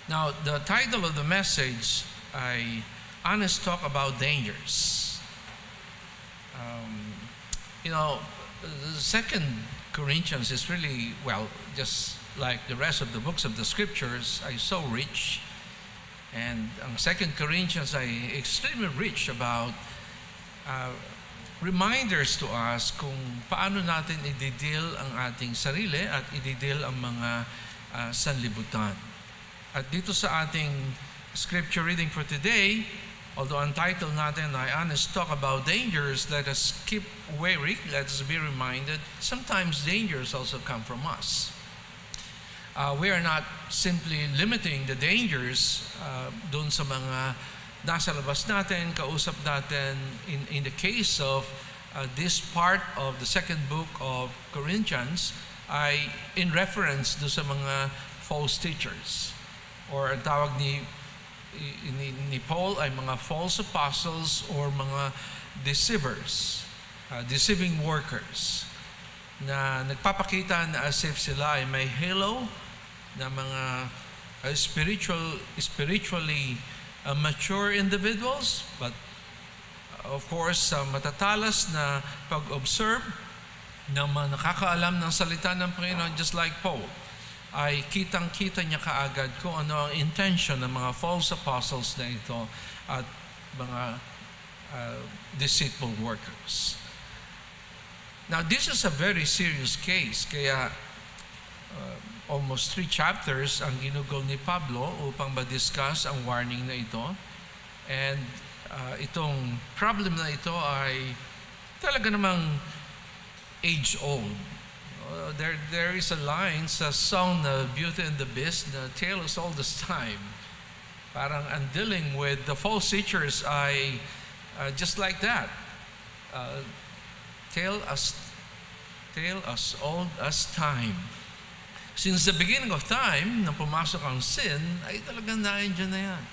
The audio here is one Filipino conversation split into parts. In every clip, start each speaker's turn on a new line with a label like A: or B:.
A: Now, the title of the message, I honest talk about dangers. The Second Corinthians is really, just like the rest of the books of the scriptures, ay so rich. And ang 2 Corinthians ay extremely rich about reminders to us kung paano natin i-deal ang ating sarili at i-deal ang mga sanlibutan. At dito sa ating scripture reading for today, although ang title natin ay Honest Talk About Dangers, let us keep wary, let us be reminded, sometimes dangers also come from us. We are not simply limiting the dangers doon sa mga nasa labas natin, kausap natin. In the case of this part of the second book of Corinthians, ay in reference doon sa mga false teachers. Or ang tawag ni Paul ay mga false apostles or mga deceivers, deceiving workers, na nagpapakita na as if sila ay may halo na mga spiritually mature individuals, but of course matatalas na pag-observe ng mga nakakaalam ng salita ng Panginoon, just like Paul, ay kitang-kita niya kaagad kung ano ang intention ng mga false apostles na ito at mga deceitful workers. Now, this is a very serious case, kaya almost 3 chapters ang ginugol ni Pablo upang ma-discuss ang warning na ito. And itong problem na ito ay talaga namang age-old. There is a line sa song na Beauty and the Beast na tale us all this time. Parang ang dealing with the false teachers ay just like that. Tale us old as time. Since the beginning of time, nang pumasok ang sin, ay talagang na-enjoy na yan.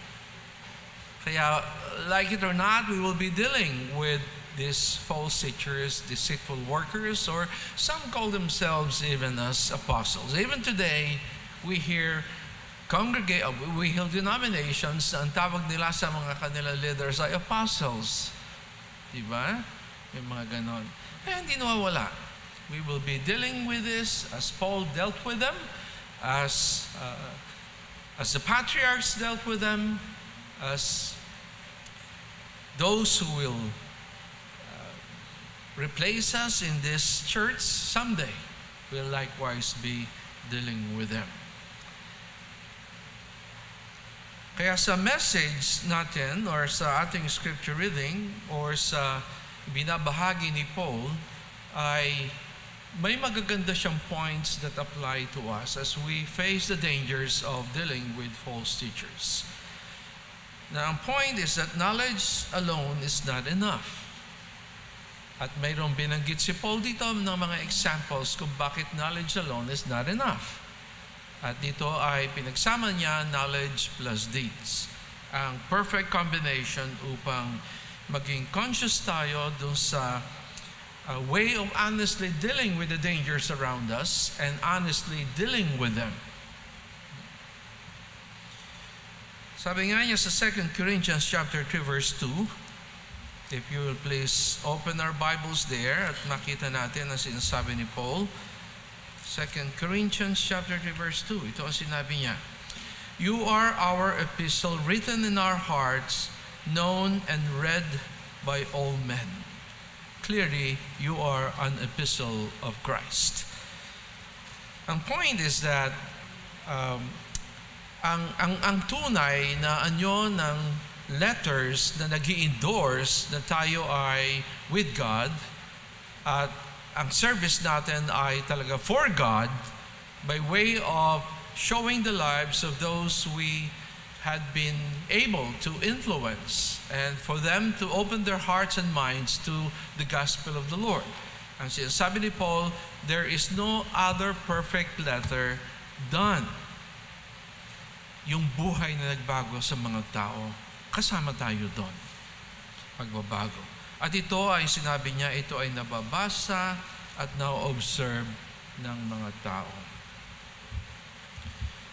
A: Kaya, like it or not, we will be dealing with these false teachers, deceitful workers, or some call themselves even as apostles. Even today, we hear denominations, ang tawag nila sa mga kanila leaders ay apostles. Diba? May mga ganon. Kaya hindi nawawala. We will be dealing with this as Paul dealt with them, as the patriarchs dealt with them, as those who will replace us in this church someday will likewise be dealing with them. Kaya sa message natin or sa ating scripture reading or sa binabahagi ni Paul ay may magaganda siyang points that apply to us as we face the dangers of dealing with false teachers. Now, ang point is that knowledge alone is not enough. At mayroong binanggit si Paul dito ng mga examples kung bakit knowledge alone is not enough. At dito ay pinagsama niya knowledge plus deeds. Ang perfect combination upang maging conscious tayo dun sa a way of honestly dealing with the dangers around us and honestly dealing with them. Sabi nga niya sa 2 Corinthians chapter 3 verse 2, if you will please open our Bibles there at makita natin ang sinasabi ni Paul. 2 Corinthians chapter 3 verse 2, ito ang sinabi niya. You are our epistle written in our hearts, known and read by all men. Clearly, you are an epistle of Christ. Ang point is that ang tunay na anyo ng letters na nag-i-endorse na tayo ay with God at ang service natin ay talaga for God by way of showing the lives of those we had been able to influence and for them to open their hearts and minds to the gospel of the Lord. Ang sinasabi ni Paul, there is no other perfect letter done. Yung buhay na nagbago sa mga tao, kasama tayo doon. Pagbabago. At ito ay sinabi niya, ito ay nababasa at na-observe ng mga tao.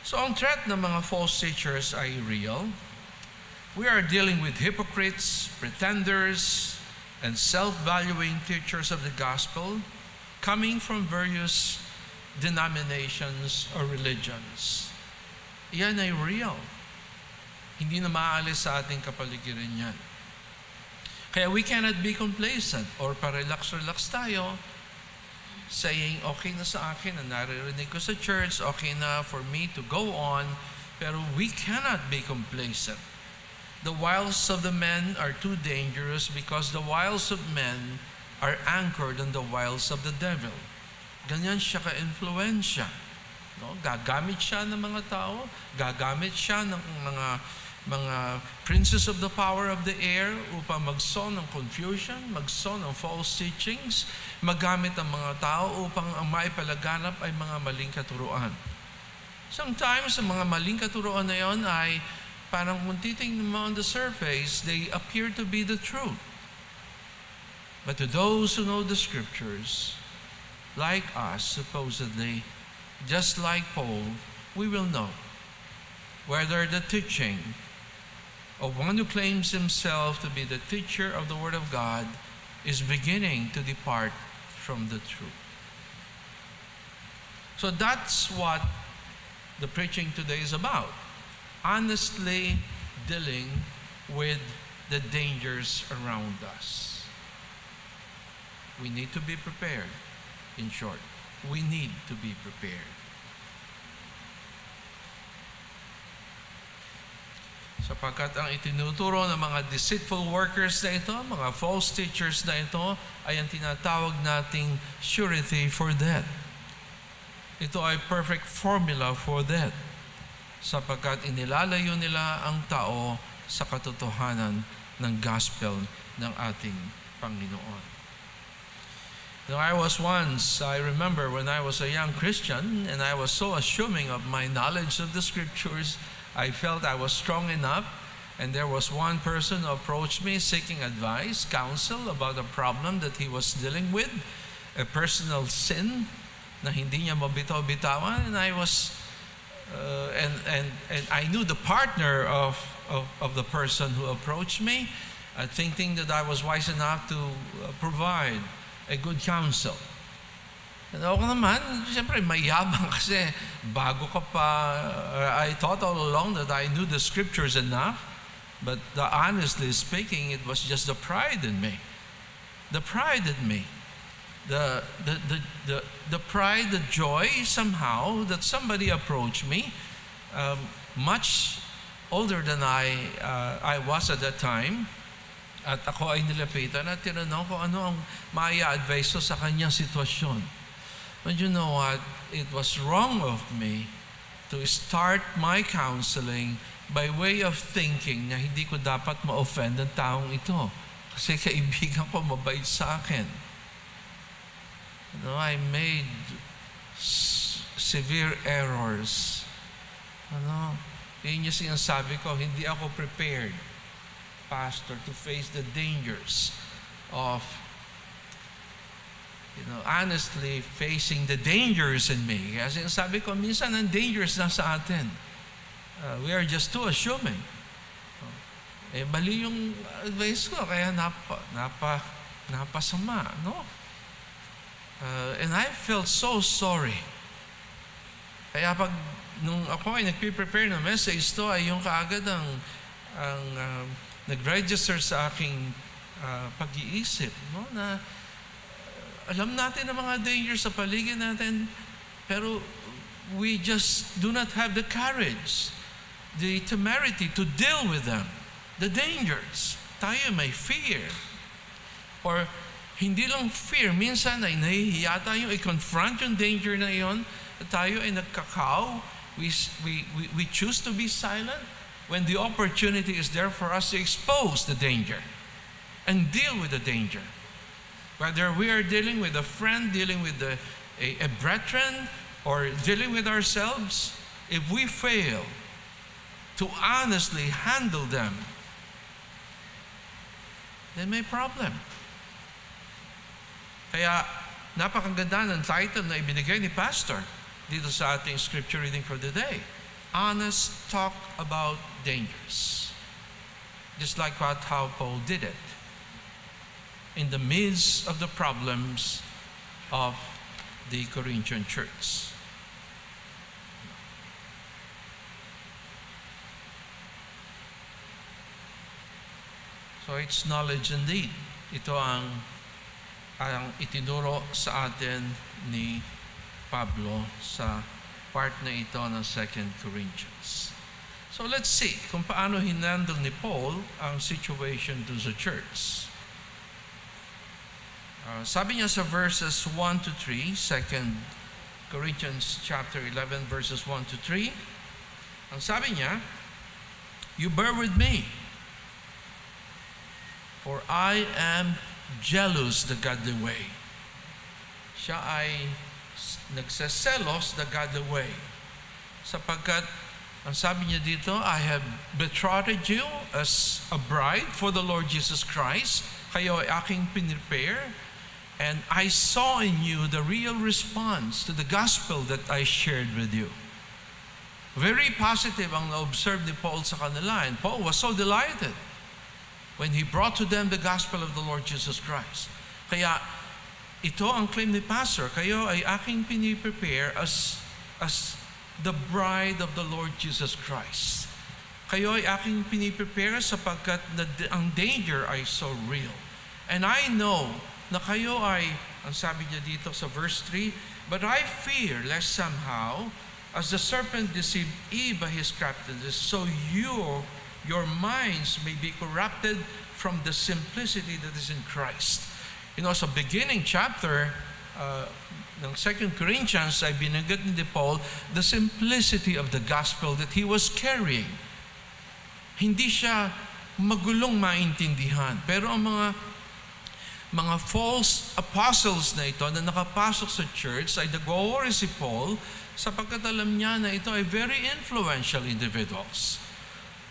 A: So ang threat ng mga false teachers ay real. We are dealing with hypocrites, pretenders, and self-valuing teachers of the gospel coming from various denominations or religions. Yan ay real. Hindi na maalis sa ating kapaligiran yan. Kaya we cannot be complacent or parelax-relax tayo saying, okay na sa akin, na naririnig ko sa church, okay na for me to go on, pero we cannot be complacent. The wiles of the men are too dangerous because the wiles of men are anchored on the wiles of the devil. Ganyan siya ka-influensya. No? Gagamit siya ng mga tao, gagamit siya ng mga princes of the power of the air upang magsow ng confusion, magsow ng false teachings, magamit ang mga tao upang ang maipalaganap ay mga maling katuruan. Sometimes, ang mga maling katuruan na yon ay parang kung titingnan mo on the surface, they appear to be the truth. But to those who know the scriptures, like us, supposedly, just like Paul, we will know whether the teaching of one who claims himself to be the teacher of the Word of God is beginning to depart from the truth. So that's what the preaching today is about. Honestly dealing with the dangers around us. We need to be prepared. In short, we need to be prepared. Sapagkat ang itinuturo ng mga deceitful workers na ito, mga false teachers na ito, ay ang tinatawag nating surety for death. Ito ay perfect formula for death. Sapagkat inilalayo nila ang tao sa katotohanan ng gospel ng ating Panginoon. Now, I remember when I was a young Christian and I was so assuming of my knowledge of the scriptures, I felt I was strong enough, and there was one person who approached me seeking advice, counsel about a problem that he was dealing with, a personal sin na hindi niya mabitaw-bitawan, and I was and I knew the partner of the person who approached me, thinking that I was wise enough to provide a good counsel. And ako naman, siyempre mayabang kasi bago ka pa. I thought all along that I knew the scriptures enough, but honestly speaking, it was just the pride in me. The pride in me. The pride, the joy somehow that somebody approached me, much older than I was at that time, at ako ay nilapitan at tinanong ko ano ang maya-advise sa kanyang sitwasyon. But you know what? It was wrong of me to start my counseling by way of thinking na hindi ko dapat ma-offend ang taong ito. Kasi kaibigan ko mabait sa akin. You know, I made severe errors. Yun yung sinasabi ko, hindi ako prepared, Pastor, to face the dangers of honestly facing the dangers in me. Kasi sabi ko, minsan ang dangers na sa atin. We are just too assuming. Mali yung advice ko, kaya napasama, no? And I felt so sorry. Kaya nung ako ay nagpe-prepare ng message to, ay yung kaagad ang nag-register sa aking pag-iisip, no? Na alam natin ang mga dangers sa paligid natin, pero we just do not have the courage, the temerity to deal with them, the dangers. Tayo may fear. Or hindi lang fear, minsan ay nahihiya tayo i-confront yung danger na yon. Tayo ay nagkakaw. We choose to be silent when the opportunity is there for us to expose the danger and deal with the danger. Whether we are dealing with a friend, dealing with a brethren, or dealing with ourselves, if we fail to honestly handle them, then may problem. Kaya napakaganda ng title na ibinigay ni Pastor dito sa ating scripture reading for the day. honest talk about dangers. Just like how Paul did it. In the midst of the problems of the Corinthian church. So it's knowledge indeed. Ito ang itinuro sa atin ni Pablo sa part na ito ng 2 Corinthians. So let's see kung paano hinandle ni Paul ang situation to the church. Sabi niya sa verses 1 to 3, 2 Corinthians chapter 11 verses 1 to 3, ang sabi niya, "You bear with me, for I am jealous the godly way." Siya ay nagseselos the godly way. Sapagkat, ang sabi niya dito, "I have betrothed you as a bride for the Lord Jesus Christ. Kayo ay aking pinrepare. And I saw in you the real response to the gospel that I shared with you." Very positive ang na-observe ni Paul sa kanila. And Paul was so delighted when he brought to them the gospel of the Lord Jesus Christ. Kaya ito ang claim ni Pastor, kayo ay aking piniprepare as the bride of the Lord Jesus Christ. Kayo ay aking piniprepare sapagkat ang danger ay so real. And I know na kayo ay, ang sabi niya dito sa verse 3, "But I fear lest somehow, as the serpent deceived Eve by his craftiness, so your minds may be corrupted from the simplicity that is in Christ." You know, sa beginning chapter ng 2 Corinthians ay binanggit ni Paul the simplicity of the gospel that he was carrying. Hindi siya magulong maintindihan. Pero ang mga false apostles na ito na nakapasok sa church ay nag-worry si Paul sapagkat alam niya na ito ay very influential individuals.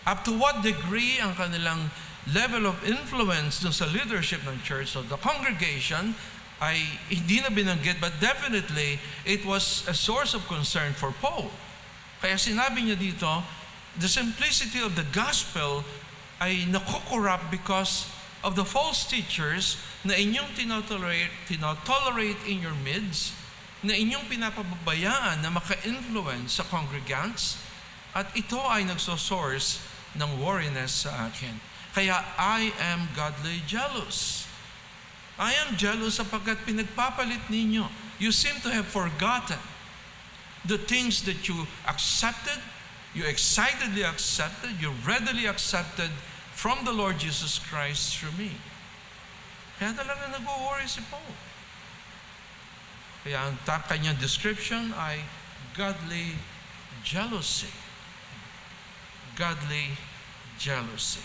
A: Up to what degree ang kanilang level of influence dun sa leadership ng church o the congregation ay hindi na binanggit, but definitely it was a source of concern for Paul. Kaya sinabi niya dito, the simplicity of the gospel ay nakukorrupt because of the false teachers na inyong tinotolerate in your midst, na inyong pinapababayaan na maka-influence sa congregants, at ito ay nagsosource ng worriness sa akin. Kaya I am godly jealous. I am jealous sapagkat pinagpapalit ninyo. You seem to have forgotten the things that you accepted, you excitedly accepted, you readily accepted from the Lord Jesus Christ through me. Kaya talaga nag-worry si Paul. Kaya ang kanyang description ay godly jealousy. Godly jealousy.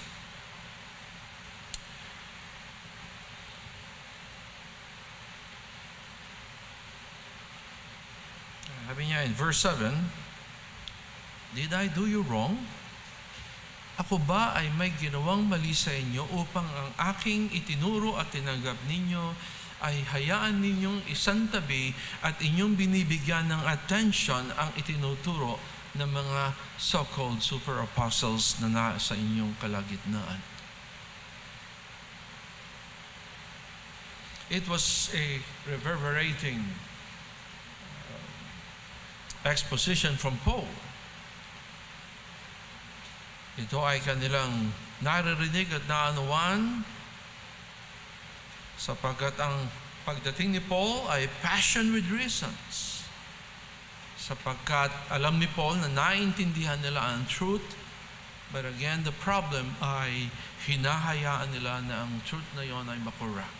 A: Sabi niya in verse 7, "Did I do you wrong? Ako ba ay may ginawang mali sa inyo upang ang aking itinuro at tinanggap ninyo ay hayaan ninyong isantabi at inyong binibigyan ng attention ang itinuturo ng mga so-called super apostles na nasa inyong kalagitnaan?" It was a reverberating exposition from Paul. Ito ay kanilang naririnig at naanuan sapagkat ang pagdating ni Paul ay passion with reasons. Sapagkat alam ni Paul na naiintindihan nila ang truth, but again, the problem ay hinahayaan nila na ang truth na yon ay makorrupt.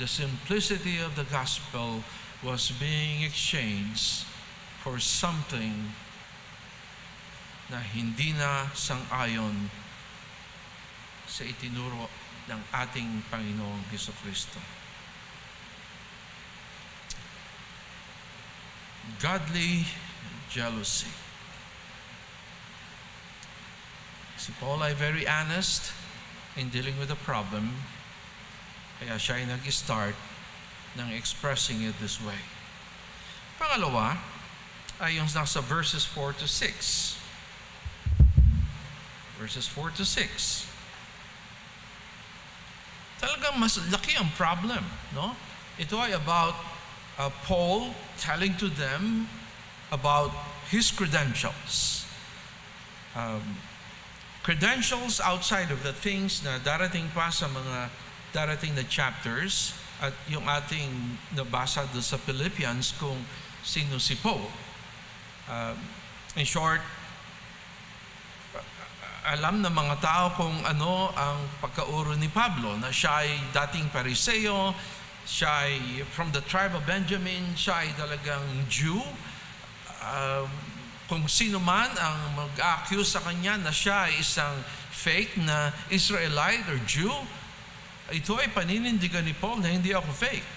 A: The simplicity of the gospel was being exchanged for something na hindi na sang-ayon sa itinuro ng ating Panginoong Hesukristo. Godly jealousy. Si Paul ay very honest in dealing with the problem, kaya siya ay nag-start ng expressing it this way. Pangalawa, ay yung nasa verses 4 to 6. Verses 4 to 6. Talagang mas laki ang problem, no? Ito ay about Paul telling to them about his credentials. Credentials outside of the things na darating pa sa mga darating na chapters at yung ating nabasa doon sa Philippians kung sino si Paul. In short, alam ng mga tao kung ano ang pagkauro ni Pablo, na siya ay dating Pariseo, siya ay from the tribe of Benjamin, siya ay talagang Jew. Kung sino man ang mag-accuse sa kanya na siya ay isang fake na Israelite or Jew, ito ay paninindigan ni Paul na hindi ako fake.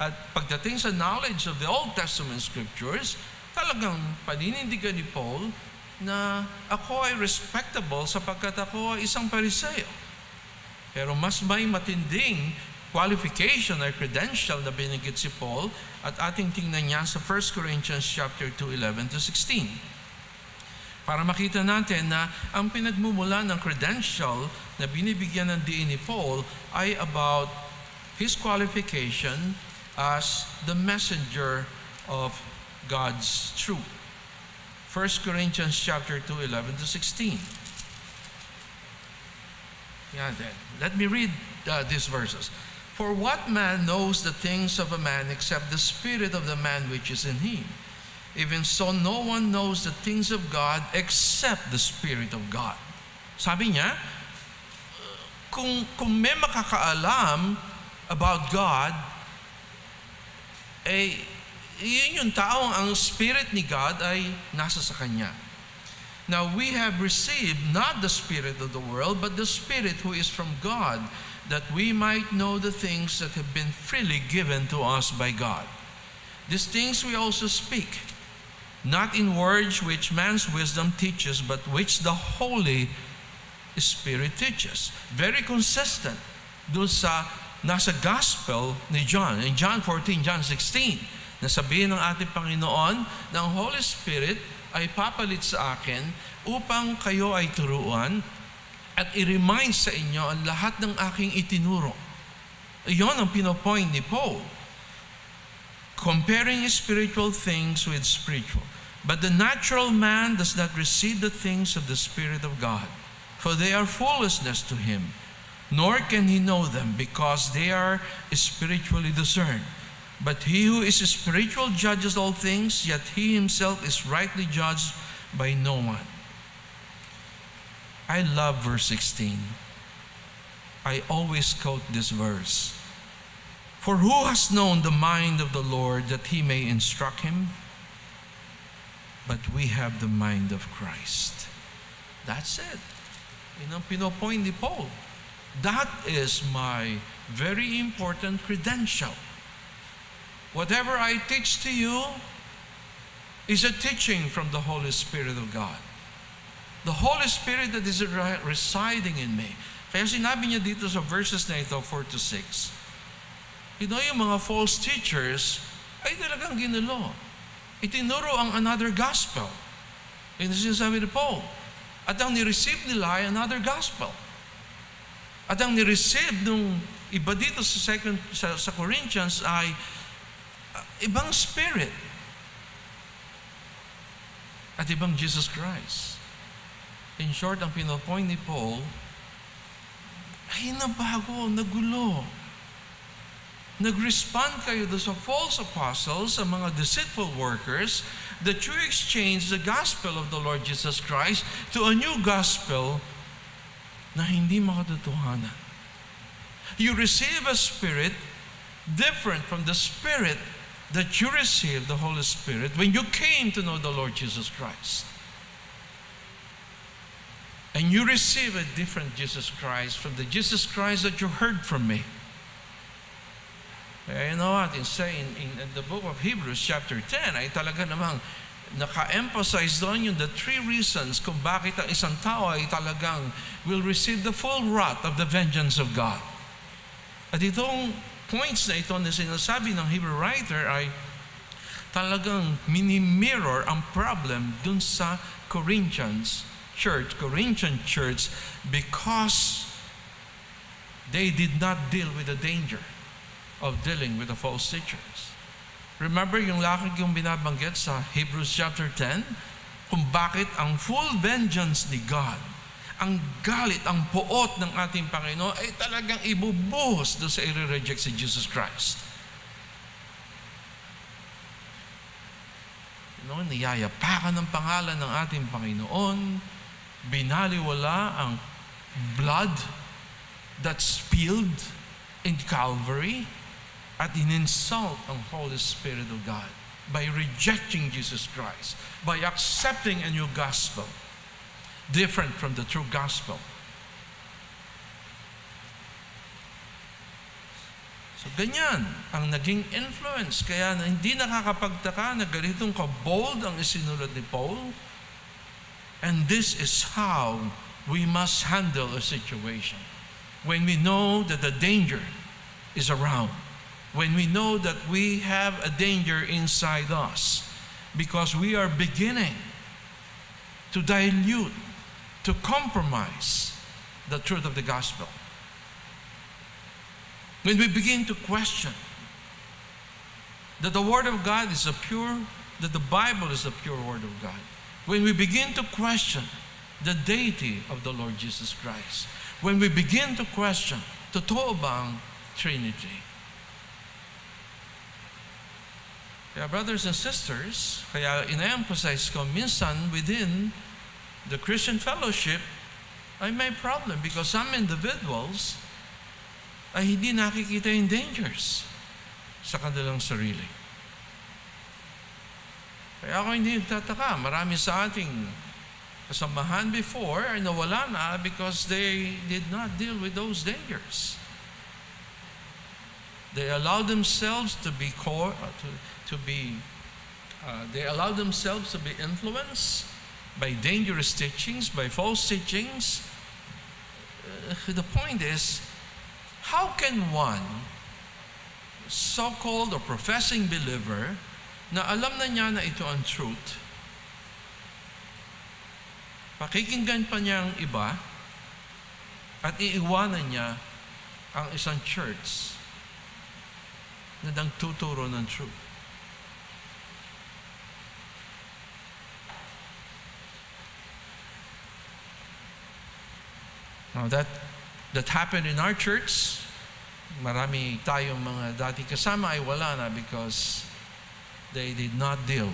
A: At pagdating sa knowledge of the Old Testament Scriptures, talagang paninindigan ni Paul na ako ay respectable sapagkat ako ay isang Pariseo. Pero mas may matinding qualification or credential na binigit si Paul at ating tingnan niya sa 1 Corinthians chapter 2, 11 to 16. Para makita natin na ang pinagmumula ng credential na binibigyan ng diin ni Paul ay about his qualification as the messenger of God's truth. 1 Corinthians chapter 2, 11 to 16. Yeah, then. Let me read these verses. For what man knows the things of a man except the spirit of the man which is in him? Even so, no one knows the things of God except the Spirit of God. Sabi niya, kung may makakaalam about God, yun yung taong ang Spirit ni God ay nasa sa kanya. Now, we have received not the spirit of the world, but the Spirit who is from God, that we might know the things that have been freely given to us by God. These things we also speak, not in words which man's wisdom teaches, but which the Holy Spirit teaches. Very consistent doon sa nasa Gospel ni John. In John 14, John 16, nasabihin ng ating Panginoon na ang Holy Spirit ay papalit sa akin upang kayo ay turuan at i-remind sa inyo ang lahat ng aking itinuro. Iyon ang pinopoint ni Paul. Comparing spiritual things with spiritual. But the natural man does not receive the things of the Spirit of God, for they are foolishness to him, nor can he know them, because they are spiritually discerned. But he who is spiritual judges all things, yet he himself is rightly judged by no one. I love verse 16. I always quote this verse. For who has known the mind of the Lord that he may instruct him? But we have the mind of Christ. That's it. Yun ang pinopoint ni Paul. That is my very important credential. Whatever I teach to you is a teaching from the Holy Spirit of God. The Holy Spirit that is residing in me. Kaya sinabi niya dito sa verses na ito, 4 to 6. Yung mga false teachers ay talagang ginulo. Itinuro ang another gospel. Yung sinasabi ni Paul. At ang nireceive nila ay another gospel. At ang nireceive nung iba dito sa Corinthians ay ibang spirit. At ibang Jesus Christ. In short, ang pinopoint ni Paul ay nabago, nagulo. Nag-respond kayo doon sa false apostles, sa mga deceitful workers, that you exchange the gospel of the Lord Jesus Christ to a new gospel na hindi makatotohanan. You receive a spirit different from the spirit that you received, the Holy Spirit, when you came to know the Lord Jesus Christ. And you receive a different Jesus Christ from the Jesus Christ that you heard from me. You know what? In the book of Hebrews chapter 10, ay talaga namang naka-emphasize doon yung the 3 reasons kung bakit ang isang tao ay talagang will receive the full wrath of the vengeance of God. At itong points na ito na sinasabi ng Hebrew writer ay talagang mini-mirror ang problem dun sa Corinthian church, because they did not deal with the danger of dealing with the false teachers. Remember yung laki yung binabanggit sa Hebrews chapter 10, kung bakit ang full vengeance ni God, ang galit, ang puot ng ating Panginoon ay talagang ibubuhos doon sa i-reject si Jesus Christ. Niyayapakan ng pangalan ng ating Panginoon, binaliwala ang blood that spilled in Calvary, at ininsult ang Holy Spirit of God by rejecting Jesus Christ, by accepting a new gospel different from the true gospel. So ganyan ang naging influence. Kaya hindi nakakapagtaka na ganitong ka-bold ang isinulat ni Paul. And this is how we must handle a situation. When we know that the danger is around. When we know that we have a danger inside us. Because we are beginning to dilute, to compromise the truth of the gospel. When we begin to question that the Word of God is that the Bible is the pure Word of God. When we begin to question the deity of the Lord Jesus Christ. When we begin to question, totoo bang Trinity? Kaya brothers and sisters, kaya ina-emphasize ko, minsan within the Christian fellowship, ay may problem because some individuals ay hindi nakikita yung dangers sa kanilang sarili. Kaya ako hindi nagtataka. Marami sa ating kasamahan before ay nawala na because they did not deal with those dangers. They allowed themselves to be influenced by dangerous teachings, by false teachings. The point is, how can one so-called or professing believer na alam na niya na ito ang truth, pakikinggan pa niya ang iba at iiwanan niya ang isang church na nagtuturo ng truth? Now that happened in our church. Marami tayong mga dati kasama ay wala na because they did not deal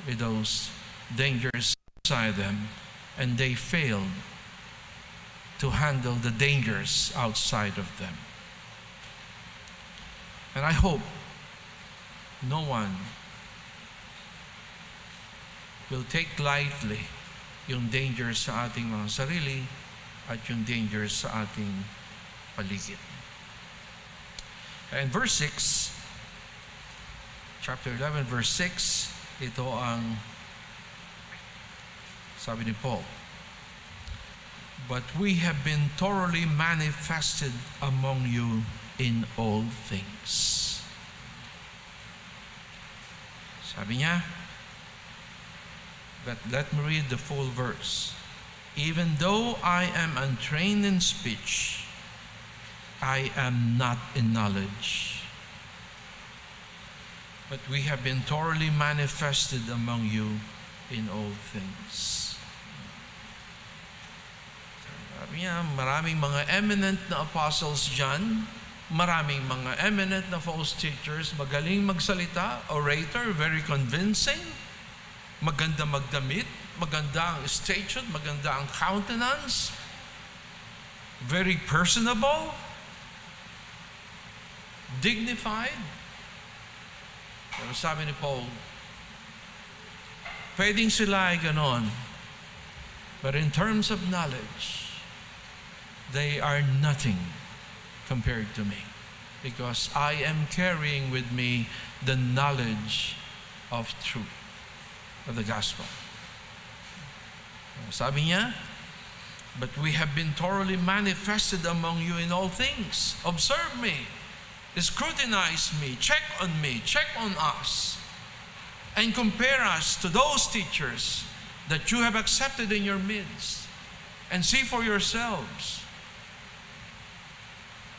A: with those dangers inside them, and they failed to handle the dangers outside of them. And I hope no one will take lightly yung dangers sa ating mga sarili at yung dangers sa ating paligid. And verse 6, chapter 11, verse 6, ito ang sabi ni Paul. But we have been thoroughly manifested among you in all things. Sabi niya, but let me read the full verse. Even though I am untrained in speech, I am not in knowledge. But we have been thoroughly manifested among you in all things. Sabi niya, maraming mga eminent na apostles dyan, maraming mga eminent na false teachers, magaling magsalita, orator, very convincing, maganda magdamit, maganda ang stature, maganda ang countenance, very personable, dignified. Pero sabi ni Paul, pwedeng sila ay ganon, but in terms of knowledge, they are nothing compared to me, because I am carrying with me the knowledge of truth, of the gospel. Sabi niya, but we have been thoroughly manifested among you in all things. Observe me, scrutinize me, check on us. and compare us to those teachers that you have accepted in your midst, and see for yourselves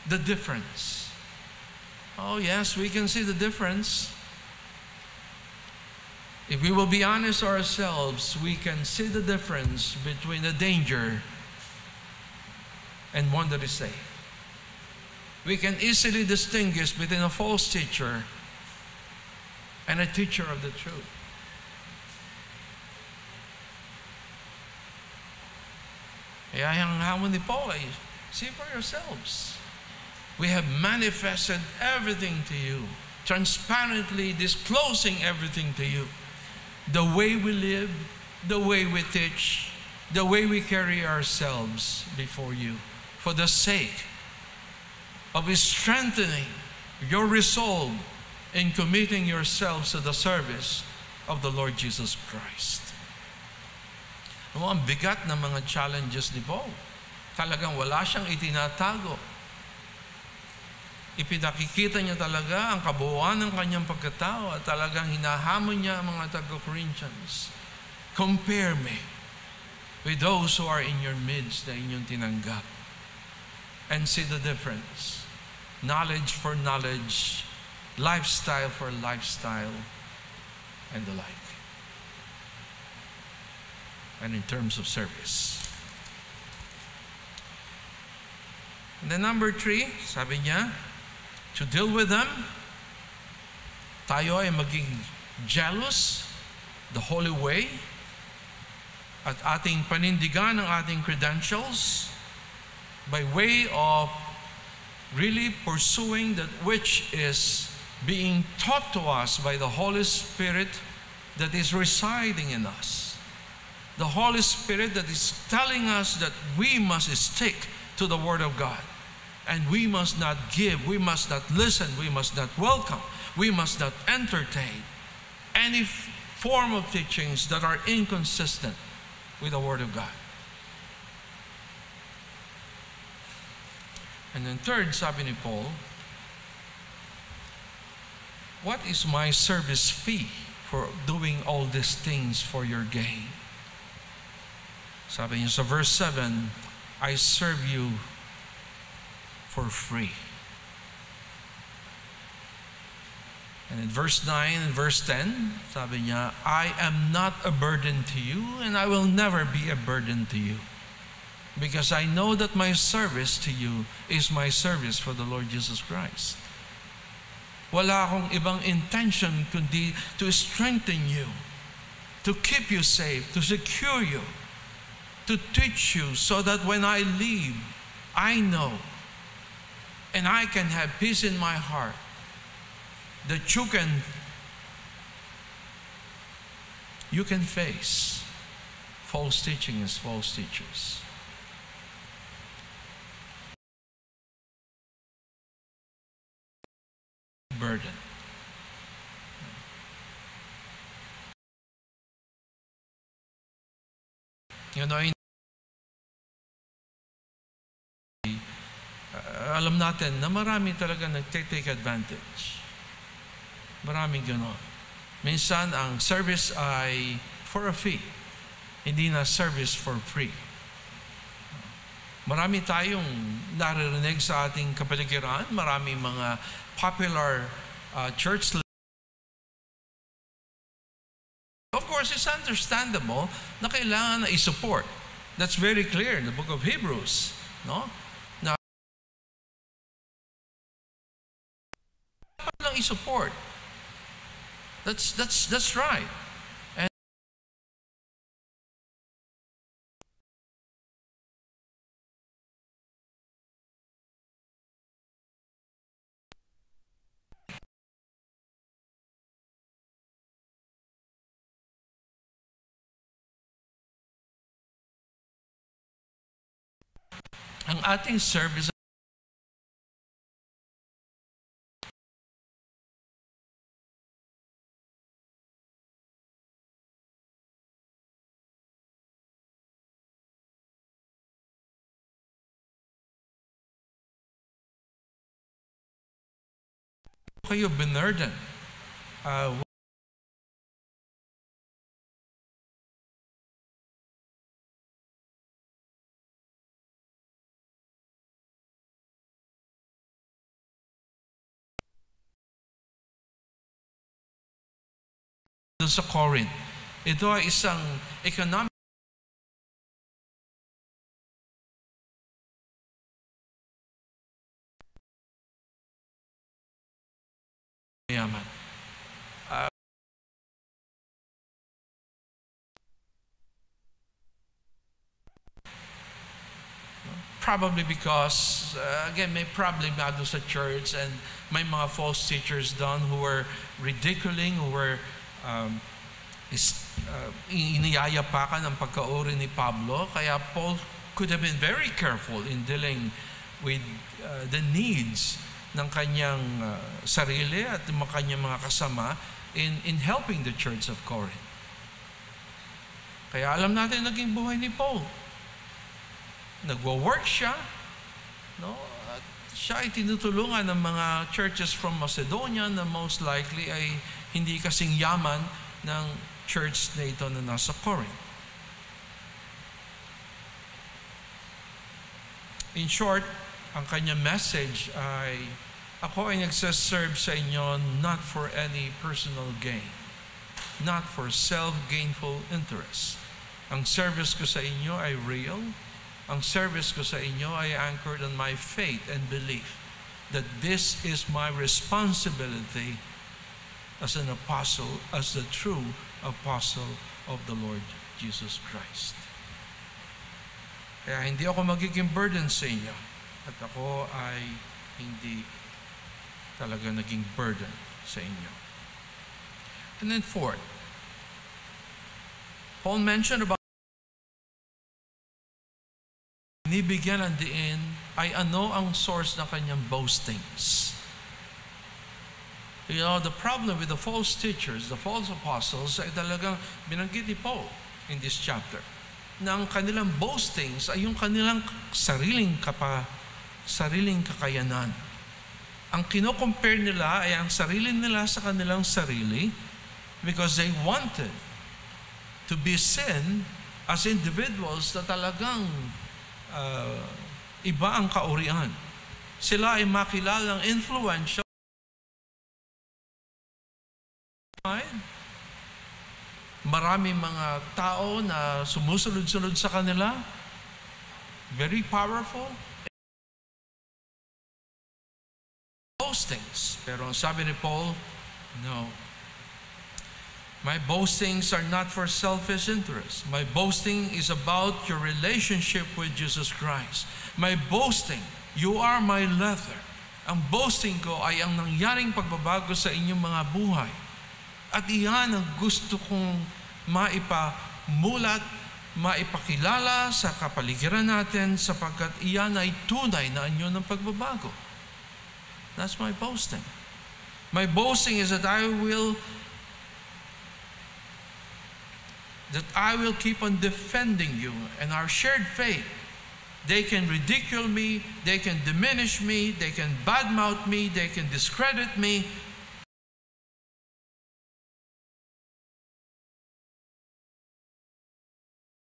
A: the difference. Oh yes, we can see the difference. If we will be honest ourselves, we can see the difference between a danger and one that is safe. We can easily distinguish between a false teacher and a teacher of the truth. Kaya ang hamon ni Paul ay, see for yourselves. We have manifested everything to you, transparently disclosing everything to you. The way we live, the way we teach, the way we carry ourselves before you, for the sake of strengthening your resolve in committing yourselves to the service of the Lord Jesus Christ. Ang bigat ng mga challenges ni Paul. Talagang wala siyang itinatago. Ipinakikita niya talaga ang kabuuan ng kanyang pagkatao at talagang hinahamon niya ang mga taga-Corinthians. Compare me with those who are in your midst na inyong tinanggap. And see the difference. Knowledge for knowledge, lifestyle for lifestyle, and the like. And in terms of service. And then number 3, sabi niya, to deal with them, tayo ay maging jealous the holy way at ating panindigan ang ating credentials by way of really pursuing that which is being taught to us by the Holy Spirit that is residing in us. The Holy Spirit that is telling us that we must stick to the Word of God. And we must not give, we must not listen, we must not welcome, we must not entertain any form of teachings that are inconsistent with the Word of God. And then third, sabi ni Paul, what is my service fee for doing all these things for your gain? Sabi niya sa verse 7, I serve you for free. And in verse 9 and verse 10, sabi niya, I am not a burden to you, and I will never be a burden to you. Because I know that my service to you is my service for the Lord Jesus Christ. Wala akong ibang intention kundi to strengthen you, to keep you safe, to secure you, to teach you so that when I leave, I know and I can have peace in my heart that you can face false teaching as false teachers. Burden. You know, alam natin na marami talaga nag-take advantage. Maraming gano'n. Minsan, ang service ay for a fee. Hindi na service for free. Marami tayong naririnig sa ating kapaligiran. Marami mga popular church leaders. Of course, it's understandable na kailangan na i-support. That's very clear in the book of Hebrews. No? Na dapat lang i-support. That's right. And ang ating service kayo binurden. sa Corinth. Ito ay isang economic mayaman. Probably because, again, may problem nga doon sa church and may mga false teachers doon who were ridiculing, who were iniyayapakan ang pagkauri ni Pablo. Kaya Paul could have been very careful in dealing with the needs ng kanyang sarili at ng kanyang mga kasama in helping the church of Corinth. Kaya alam natin naging buhay ni Paul. Nagwo-work siya, no? At siya ay tinutulungan ng mga churches from Macedonia na most likely ay hindi kasing yaman ng church na ito na nasa Corinth. In short, ang kanyang message ay, ako ay nagsaserve sa inyo not for any personal gain, not for self-gainful interest. Ang service ko sa inyo ay real. Ang service ko sa inyo ay anchored on my faith and belief that this is my responsibility as an apostle, as the true apostle of the Lord Jesus Christ. Kaya hindi ako magiging burden sa inyo at ako ay hindi talaga naging burden sa inyo. And then fourth, Paul mentioned about binibigyan ang diin ay ano ang source ng kanyang boastings. You know, the problem with the false teachers, the false apostles, ay talagang binanggit ni Paul in this chapter, na ang kanilang boastings ay yung kanilang sariling kakayanan. Ang kino-compare nila ay ang sarili nila sa kanilang sarili because they wanted to be seen as individuals na talagang iba ang kaurian. Sila ay makilalang influential. Maraming mga tao na sumusunod-sunod sa kanila. Very powerful. Boastings. Pero ang sabi ni Paul, no. My boastings are not for selfish interest. My boasting is about your relationship with Jesus Christ. My boasting, you are my leather. Ang boasting ko ay ang nangyaring pagbabago sa inyong mga buhay. At iyan ang gusto kong maipamulat, maipakilala sa kapaligiran natin sapagkat iyan ay tunay na anyo ng pagbabago. That's my boasting. My boasting is that I will keep on defending you and our shared faith. They can ridicule me, they can diminish me, they can badmouth me, they can discredit me.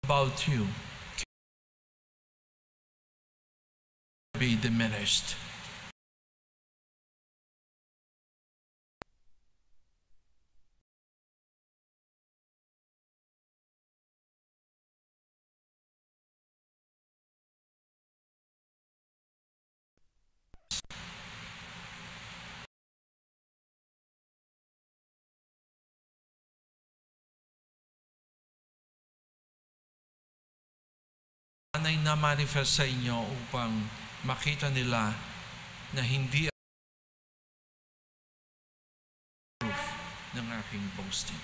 A: About you can be diminished. Ay na-manifest sa inyo upang makita nila na hindi proof ng aking boasting.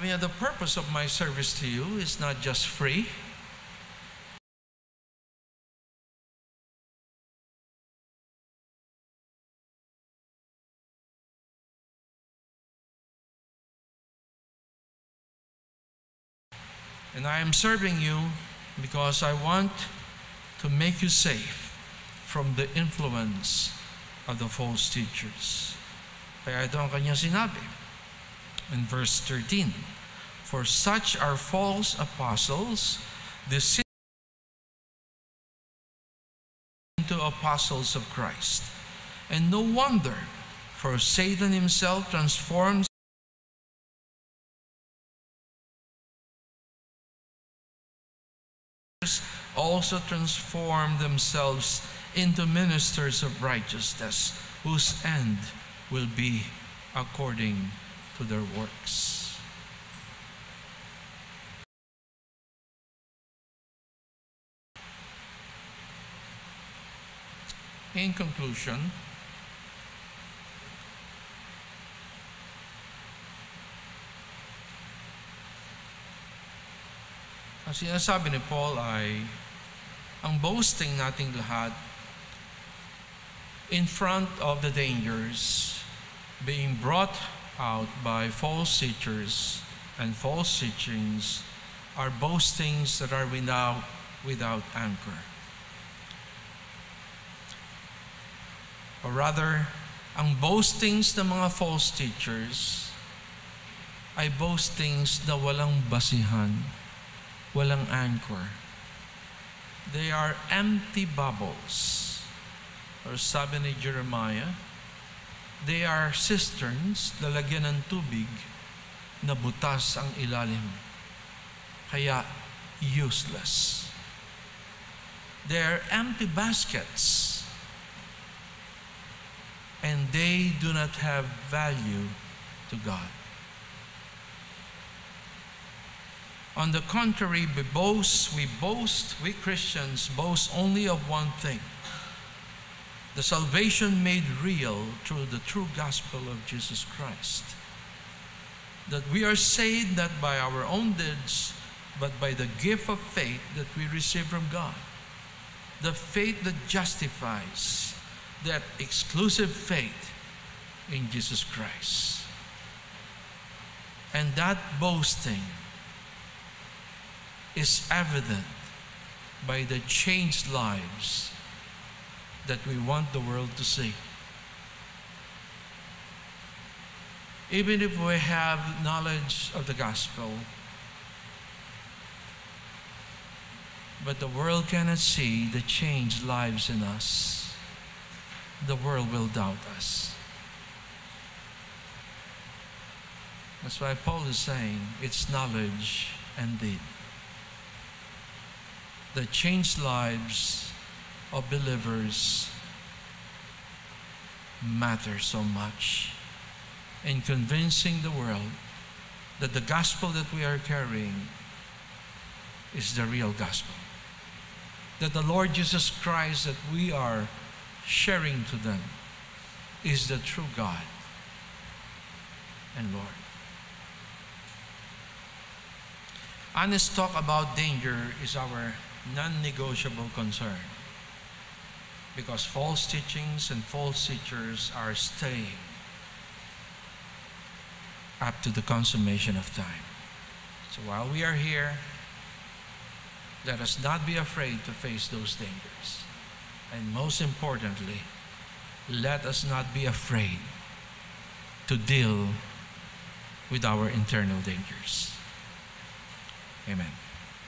A: The purpose of my service to you is not just free. And I am serving you because I want to make you safe from the influence of the false teachers. Kaya ito ang kanyang sinabi in verse 13. For such are false apostles, deceiving into apostles of Christ. And no wonder, For Satan himself also transform themselves into ministers of righteousness, whose end will be according to their works. In conclusion, ang sinasabi ni Paul ay ang boasting nating lahat in front of the dangers being brought out by false teachers and false teachings are boastings that are without anchor. Or rather, ang boastings ng mga false teachers ay boastings na walang basihan, walang anchor. They are empty bubbles. Or sabi ni Jeremiah, they are cisterns na lagyan ng tubig na butas ang ilalim. Kaya useless. They are empty baskets. And they do not have value to God. On the contrary, we Christians boast only of one thing: the salvation made real through the true gospel of Jesus Christ. That we are saved not by our own deeds, but by the gift of faith that we receive from God. The faith that justifies, that exclusive faith in Jesus Christ. And that boasting is evident by the changed lives that we want the world to see. Even if we have knowledge of the gospel, but the world cannot see the changed lives in us, the world will doubt us. That's why Paul is saying it's knowledge and deed. The changed lives of believers matter so much in convincing the world that the gospel that we are carrying is the real gospel. That the Lord Jesus Christ that we are sharing to them is the true God and Lord. Honest talk about danger is our non-negotiable concern, because false teachings and false teachers are staying up to the consummation of time. So while we are here, let us not be afraid to face those dangers. And most importantly, let us not be afraid to deal with our internal dangers. Amen.